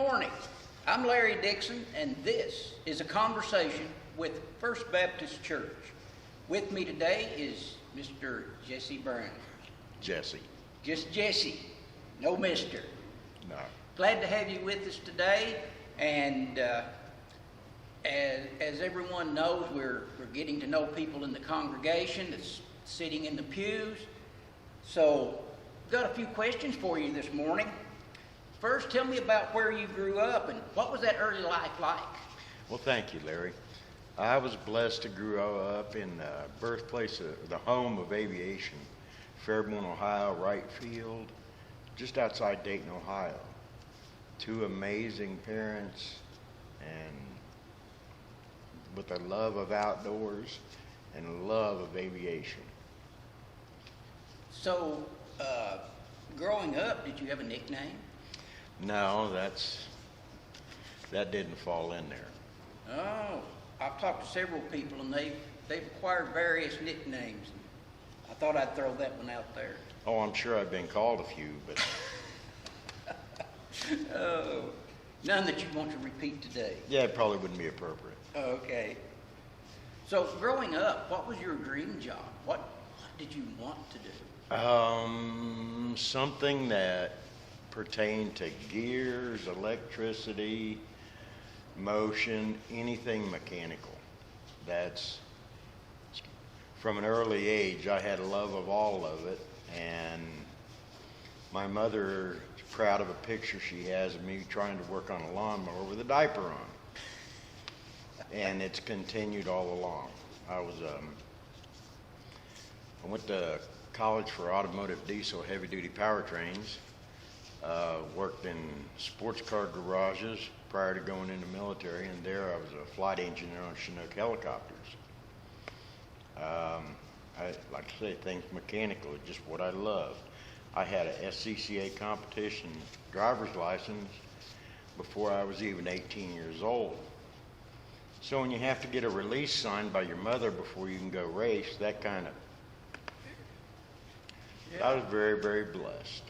morning. I'm Larry Dixon, and this is a conversation with First Baptist Church. With me today is Mr. Jessie Brown. Jesse. Just Jessie, no Mister. No. Glad to have you with us today, and as everyone knows, we're getting to know people in the congregation that's sitting in the pews. So, got a few questions for you this morning. First, tell me about where you grew up and what was that early life like? Well, thank you, Larry. I was blessed to grow up in the birthplace, the home of aviation, Fairborn, Ohio, Wright Field, just outside Dayton, Ohio. Two amazing parents, and with a love of outdoors and a love of aviation. So, growing up, did you have a nickname? No, that didn't fall in there. Oh, I've talked to several people, and they've acquired various nicknames. I thought I'd throw that one out there. Oh, I'm sure I've been called a few, but Oh, none that you want to repeat today. yeah, it probably wouldn't be appropriate. Okay. So, growing up, what was your dream job? What did you want to do? Something that pertained to gears, electricity, motion, anything mechanical. That's, from an early age, I had a love of all of it, and my mother is proud of a picture she has of me trying to work on a lawnmower with a diaper on. And it's continued all along. I went to college for automotive diesel heavy-duty powertrains. Worked in sports car garages prior to going into military, and there I was a flight engineer on Chinook helicopters. I like to say things mechanical, just what I loved. I had a SCCA competition driver's license before I was even 18 years old. So when you have to get a release signed by your mother before you can go race, that kind of, I was very, very blessed.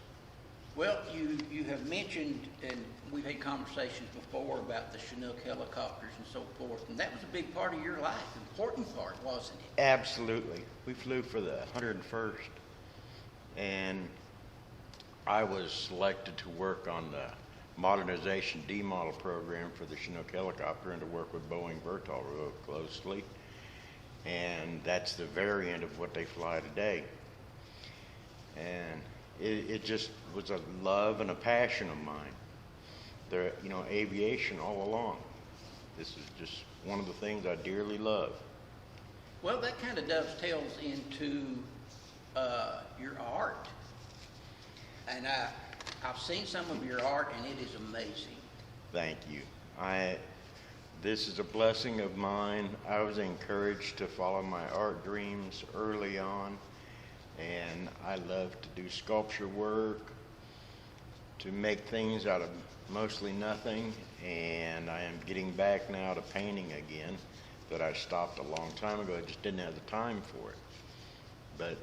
Well, you have mentioned, and we've had conversations before about the Chinook helicopters and so forth, and that was a big part of your life, important part, wasn't it? Absolutely. We flew for the 101st, and I was selected to work on the modernization D-model program for the Chinook helicopter and to work with Boeing Vertol real closely, and that's the variant of what they fly today. And it just was a love and a passion of mine. Aviation all along. This is just one of the things I dearly love. Well, that kind of dovetails into your art. And I've seen some of your art, and it is amazing. Thank you. This is a blessing of mine. I was encouraged to follow my art dreams early on. And I love to do sculpture work, to make things out of mostly nothing, and I am getting back now to painting again that I stopped a long time ago. I just didn't have the time for it. But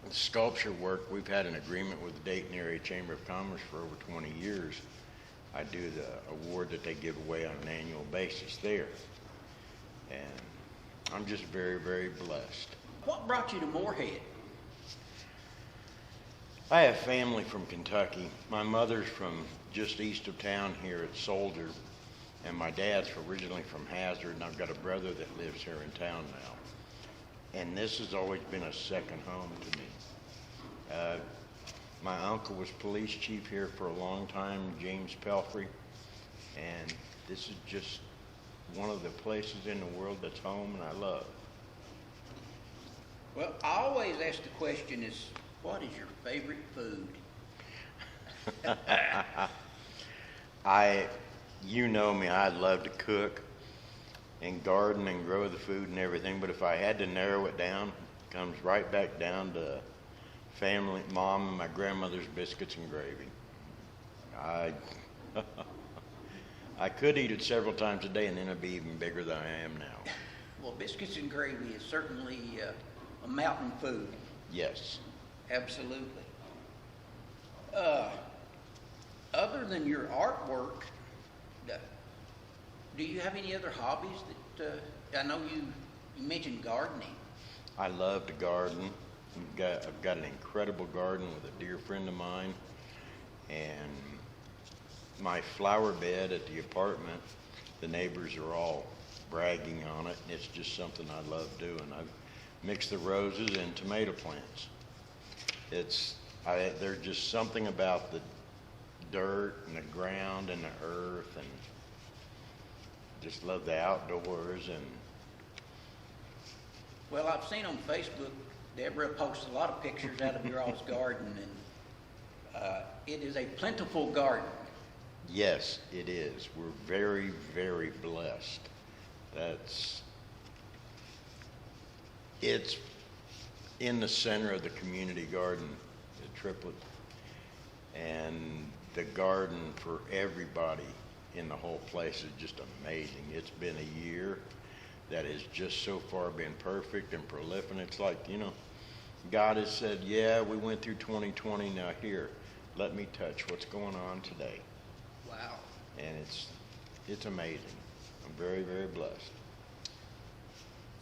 the sculpture work, we've had an agreement with the Dayton Area Chamber of Commerce for over 20 years. I do the award that they give away on an annual basis there. And I'm just very, very blessed. What brought you to Moorhead? I have family from Kentucky. My mother's from just east of town here at Soldier, and my dad's originally from Hazard, and I've got a brother that lives here in town now. And this has always been a second home to me. My uncle was police chief here for a long time, James Pelfrey, and this is just one of the places in the world that's home and I love. Well, I always ask the question is, what is your favorite food? You know me, I love to cook and garden and grow the food and everything, but if I had to narrow it down, it comes right back down to family, mom and my grandmother's biscuits and gravy. I could eat it several times a day and then I'd be even bigger than I am now. Well, biscuits and gravy is certainly a mountain food. Yes. Absolutely. Other than your artwork, uh, do you have any other hobbies that, I know you mentioned gardening. I love to garden. I've got an incredible garden with a dear friend of mine, and my flower bed at the apartment, the neighbors are all bragging on it, and it's just something I love doing. I've mixed the roses and tomato plants. There's just something about the dirt and the ground and the earth, and just love the outdoors. And Well, I've seen on Facebook, Deborah posts a lot of pictures out of your all's garden, and it is a plentiful garden. yes, it is. We're very, very blessed. It's in the center of the community garden, the triplet, and the garden for everybody in the whole place is just amazing. It's been a year that has just so far been perfect and prolific. It's like, God has said, yeah, we went through 2020, now here, let me touch what's going on today. Wow. And it's amazing. I'm very, very blessed.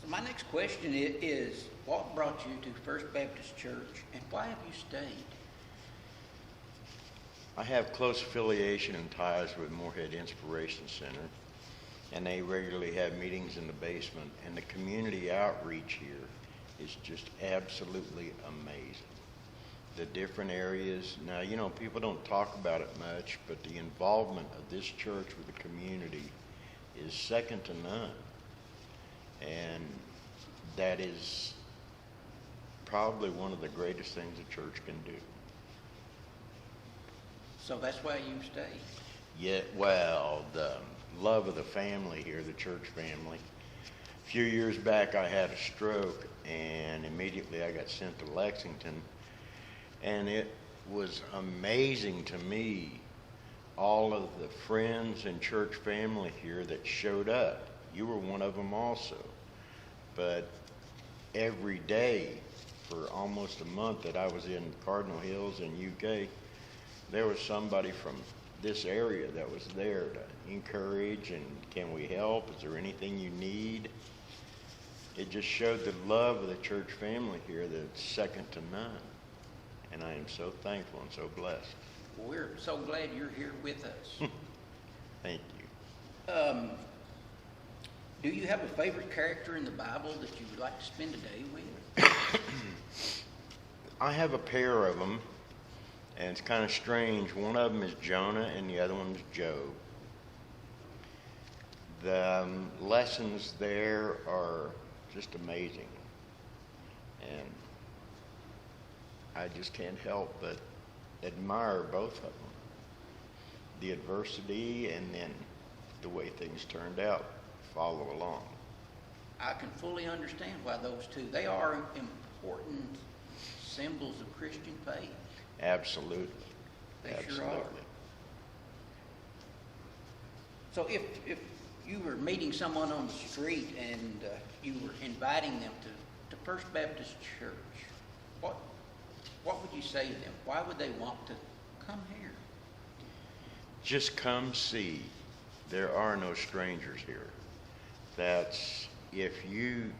So my next question is, what brought you to First Baptist Church, and why have you stayed? I have close affiliation and ties with Moorhead Inspiration Center, and they regularly have meetings in the basement, and the community outreach here is just absolutely amazing. The different areas, now, people don't talk about it much, but the involvement of this church with the community is second to none. And that is probably one of the greatest things a church can do. So that's why you stayed. Yeah, well, the love of the family here, the church family. A few years back, I had a stroke, and immediately I got sent to Lexington. And it was amazing to me, all of the friends and church family here that showed up. You were one of them also. But every day for almost a month that I was in Cardinal Hills in UK, there was somebody from this area that was there to encourage and can we help? Is there anything you need? It just showed the love of the church family here that's second to none. And I am so thankful and so blessed. Well, we're so glad you're here with us. Thank you. Do you have a favorite character in the Bible that you would like to spend a day with? I have a pair of them, and it's kind of strange. One of them is Jonah, and the other one is Job. The lessons there are just amazing, and I just can't help but admire both of them. The adversity and then the way things turned out follow along. I can fully understand why those two, they are important symbols of Christian faith. Absolutely. They Absolutely. sure are. So if you were meeting someone on the street and you were inviting them to First Baptist Church, what would you say to them? Why would they want to come here? Just come see. There are no strangers here. That's, if you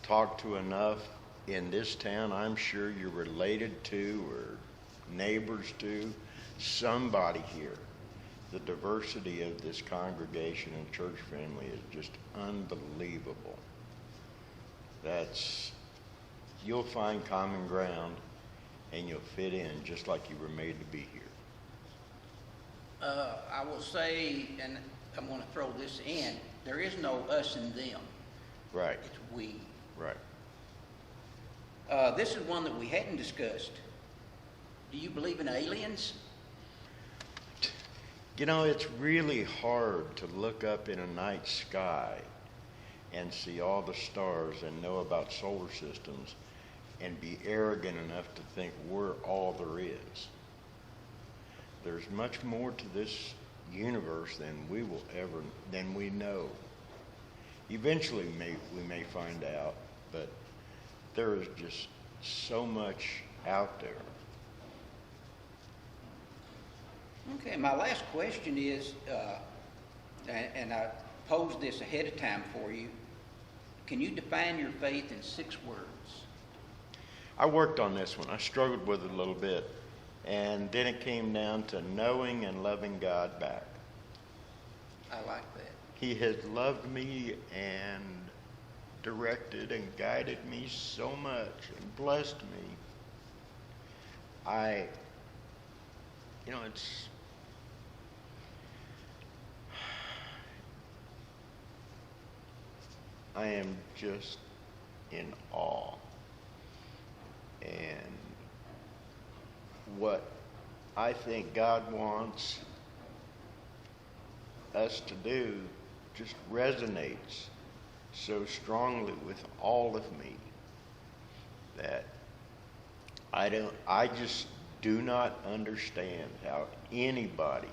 talk to enough in this town, I'm sure you're related to or neighbors to somebody here. The diversity of this congregation and church family is just unbelievable. You'll find common ground and you'll fit in just like you were made to be here. I will say, and I'm going to throw this in, there is no us and them. Right. It's we. Right. This is one that we hadn't discussed. Do you believe in aliens? It's really hard to look up in a night sky and see all the stars and know about solar systems and be arrogant enough to think we're all there is. There's much more to this universe than we know. Eventually we may find out, but there is just so much out there. Okay, my last question is, and I posed this ahead of time for you. Can you define your faith in 6 words? I worked on this one. I struggled with it a little bit. And then it came down to knowing and loving God back. I like that. He has loved me and directed and guided me so much and blessed me. I am just in awe. And what I think God wants us to do just resonates so strongly with all of me that I just do not understand how anybody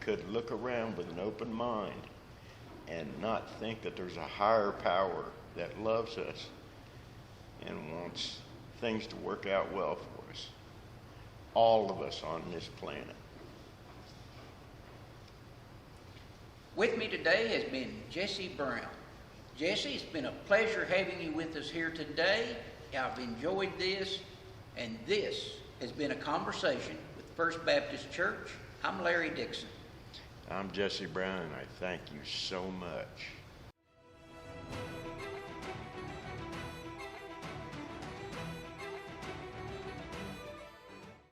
could look around with an open mind and not think that there's a higher power that loves us and wants things to work out well for us. All of us on this planet. With me today has been Jessie Brown. Jessie, it's been a pleasure having you with us here today. I've enjoyed this, and this has been a conversation with First Baptist Church. I'm Larry Dixon. I'm Jessie Brown, and I thank you so much.